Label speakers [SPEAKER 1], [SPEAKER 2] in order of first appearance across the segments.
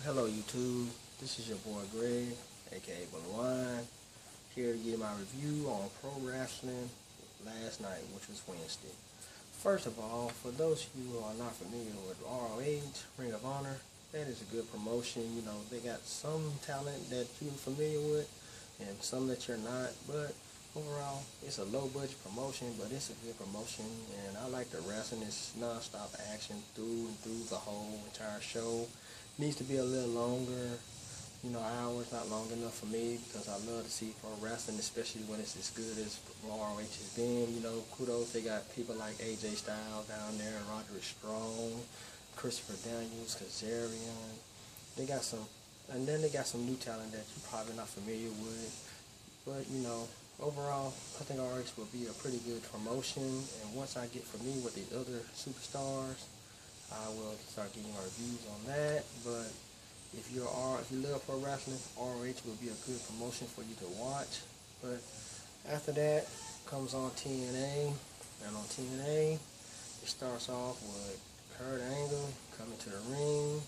[SPEAKER 1] Hello YouTube, this is your boy Greg, aka Wine, here to give my review on pro wrestling last night, which was Wednesday. First of all, for those of you who are not familiar with ROH, Ring of Honor, that is a good promotion. You know, they got some talent that you're familiar with and some that you're not, but overall, it's a low budget promotion, but it's a good promotion, and I like the wrestling. It's non-stop action through and through the whole entire show. Needs to be a little longer. You know, hours not long enough for me because I love to see pro wrestling, especially when it's as good as ROH has been. You know, kudos. They got people like AJ Styles down there, Roderick Strong, Christopher Daniels, Kazarian. They got some, and then they got some new talent that you're probably not familiar with. But you know, overall, I think ROH will be a pretty good promotion. And once I get familiar with the other superstars, I will start getting my reviews on that. But if you love pro wrestling, ROH will be a good promotion for you to watch. But after that comes on TNA, and on TNA it starts off with Kurt Angle coming to the ring,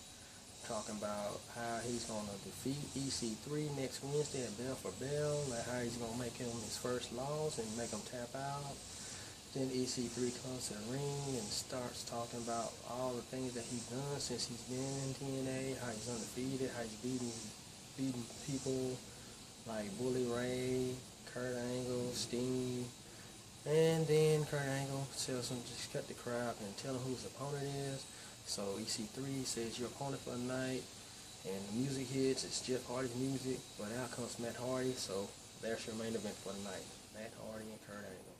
[SPEAKER 1] talking about how he's gonna defeat EC3 next Wednesday at Bell for Bell, and how he's gonna make him his first loss and make him tap out. Then EC3 comes to the ring and starts talking about all the things that he's done since he's been in TNA, how he's undefeated, how he's beating people like Bully Ray, Kurt Angle, Sting. And then Kurt Angle tells him just cut the crap and tell him who his opponent is. So EC3 says your opponent for the night, and the music hits. It's Jeff Hardy's music, but out comes Matt Hardy. So there's your main event for the night, Matt Hardy and Kurt Angle.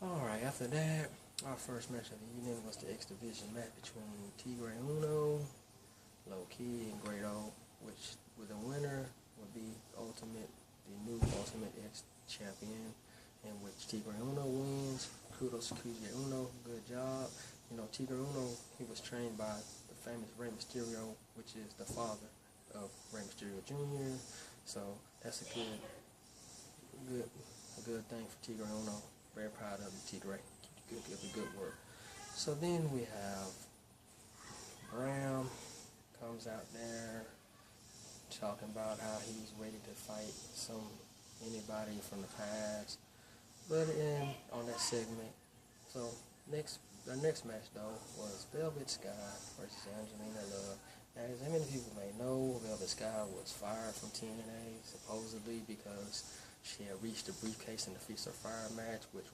[SPEAKER 1] Alright, after that, our first match of the evening was the X Division match between Tigre Uno, Low Ki, and Great O, which with the winner would be the new Ultimate X champion, in which Tigre Uno wins. Kudos to Tigre Uno, good job. You know, Tigre Uno, he was trained by the famous Rey Mysterio, which is the father of Rey Mysterio Jr. So that's a good thing for Tigre Uno. Very proud of you, Tigre. Keep the good work. So then we have Bram comes out there talking about how he's ready to fight anybody from the past. But on that segment, so the next match though was Velvet Sky versus Angelina Love. As many people may know, Velvet Sky was fired from TNA supposedly because she had reached the briefcase in the Fist of Fire match, which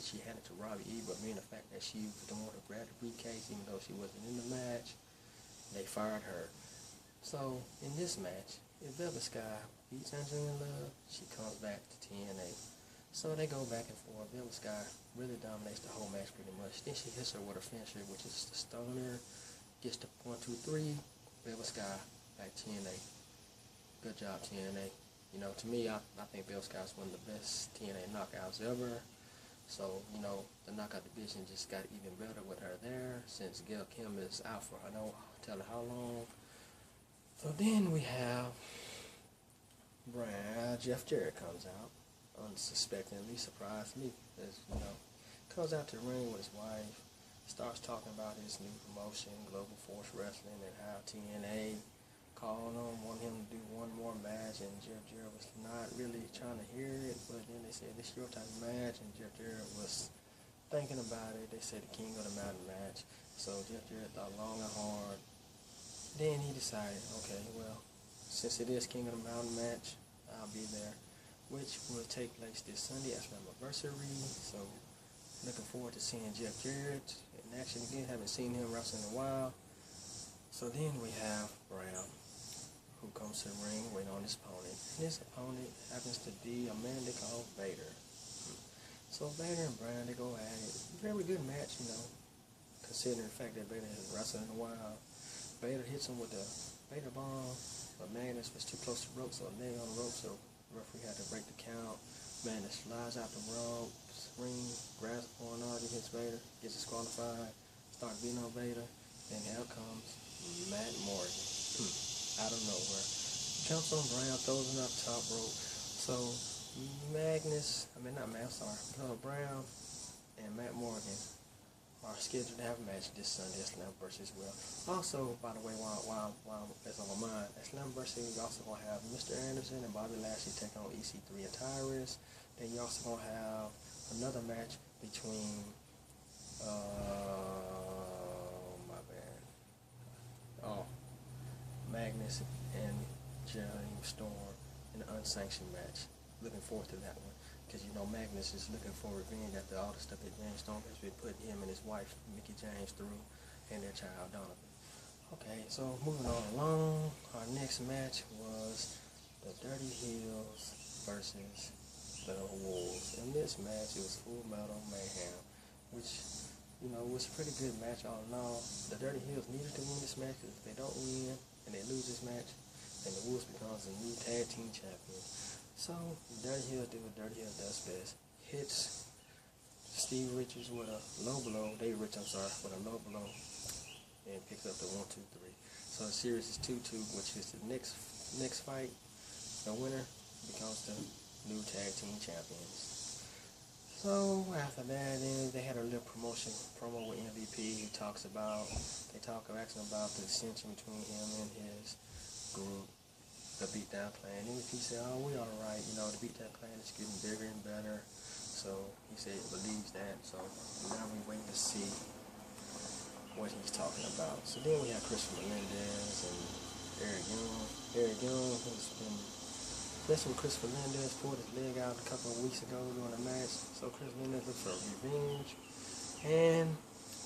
[SPEAKER 1] she handed to Robbie E. But being the fact that she was the one who grabbed the briefcase, even though she wasn't in the match, they fired her. So in this match, if Velvet Sky beats Angelina Love, she comes back to TNA. So they go back and forth. Velvet Sky really dominates the whole match pretty much. Then she hits her with a finisher, which is the Stoner. Gets the 1, 2, 3. Velvet Sky back TNA. Good job, TNA. You know, to me, I think Velvet Sky is one of the best TNA knockouts ever. So, you know, the knockout division just got even better with her there since Gail Kim is out for I don't tell her how long. So then we have Jeff Jarrett comes out, unsuspectingly surprised me, as you know, comes out to the ring with his wife, starts talking about his new promotion, Global Force Wrestling, and how TNA called him, wanted him to do one more match, and Jeff Jarrett was not really trying to hear it, but then they said, this is your type of match, and Jeff Jarrett was thinking about it. They said the King of the Mountain match, so Jeff Jarrett thought long and hard. Then he decided, okay, well, since it is King of the Mountain match, I'll be there, which will take place this Sunday as my anniversary, so looking forward to seeing Jeff Jarrett in action again. Haven't seen him wrestle in a while. So then we have Brown, who comes to the ring waiting on his opponent. And his opponent happens to be a man they call Vader. So Vader and Brown, they go at it. Very good match, you know, considering the fact that Vader hasn't wrestled in a while. Vader hits him with the Vader bomb, but Magnus was too close to the rope, so a nail on the rope, so the referee had to break the count. Magnus flies out the rope, ring, grabs upon Artie, hits Vader, gets disqualified, starts beating on Vader, and out comes Matt Morgan, out of nowhere. Jumps on Brown, throws him off the top rope. So Brown and Matt Morgan are scheduled to have a match this Sunday at Slammiversary as well. Also, by the way, while that's on my mind. At Slammiversary, you also gonna have Mr. Anderson and Bobby Lashley taking on EC3 and Tyrus. Then you also gonna have another match between my bad. Oh, Magnus and James Storm in an unsanctioned match. Looking forward to that one. Because you know Magnus is looking for revenge after all the stuff that James Storm has been putting him and his wife, Mickie James, through, and their child, Donovan. Okay, so moving on along, our next match was the Dirty Hills versus the Wolves. In this match, it was Full Metal Mayhem, which, you know, was a pretty good match all in all. The Dirty Hills needed to win this match, because if they don't win and they lose this match, then the Wolves becomes the new tag team champion. So, Dirty Hills do what Dirty Hills does best. Hits Steve Richards with a low blow, Dave Richards, with a low blow, and picks up the 1, 2, 3. So the series is 2-2, which is the next fight. The winner becomes the new tag team champions. So after that, then they had a little promo with MVP. They talk asking about the dissension between him and his group, the Beatdown Clan. MVP said, "Oh, we all right. You know, the Beatdown Clan is getting bigger and better." So he said he believes that. So now we're waiting to see what he's talking about. So then we have Christopher Melendez and Eric Young. Eric Young has been messing with Christopher Melendez, pulled his leg out a couple of weeks ago during a match. So Chris Melendez looks for revenge and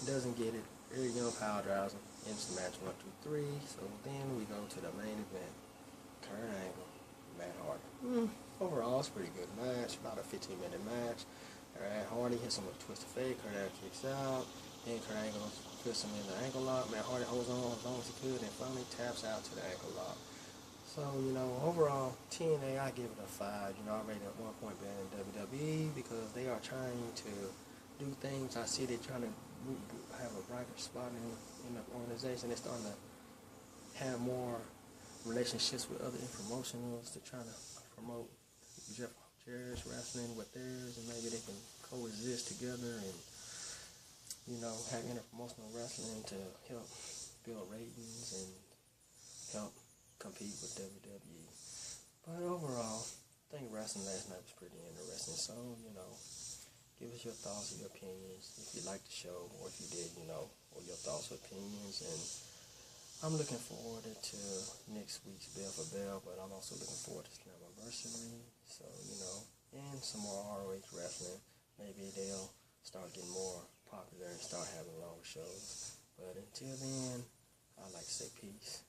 [SPEAKER 1] doesn't get it. Eric Young power drives him, ends the match 1, 2, 3. So then we go to the main event. Kurt Angle, Matt Hardy. Overall, it's a pretty good match, about a 15-minute match. Matt Hardy hits him with a twist of fate. Kurt Angle kicks out. Then Kurt Angle puts him in the ankle lock. Matt Hardy holds on as long as he could and finally taps out to the ankle lock. So, you know, overall, TNA, I give it a 5. You know, I rate it at 1 point better than WWE because they are trying to do things. I see they're trying to have a brighter spot in the organization. They're starting to have more relationships with other promotionals to try to promote Jeff Jarrett's wrestling with theirs, and maybe they can coexist together and, you know, have interpromotional wrestling to help build ratings and help compete with WWE. But overall, I think wrestling last night was pretty interesting. So, you know, give us your thoughts and your opinions if you liked the show, or if you did, you know, or your thoughts or opinions. And I'm looking forward to next week's Bell for Bell, but I'm also looking forward to Slammiversary. So, you know, and some more ROH wrestling. Maybe they'll start getting more popular and start having longer shows. But until then, I'd like to say peace.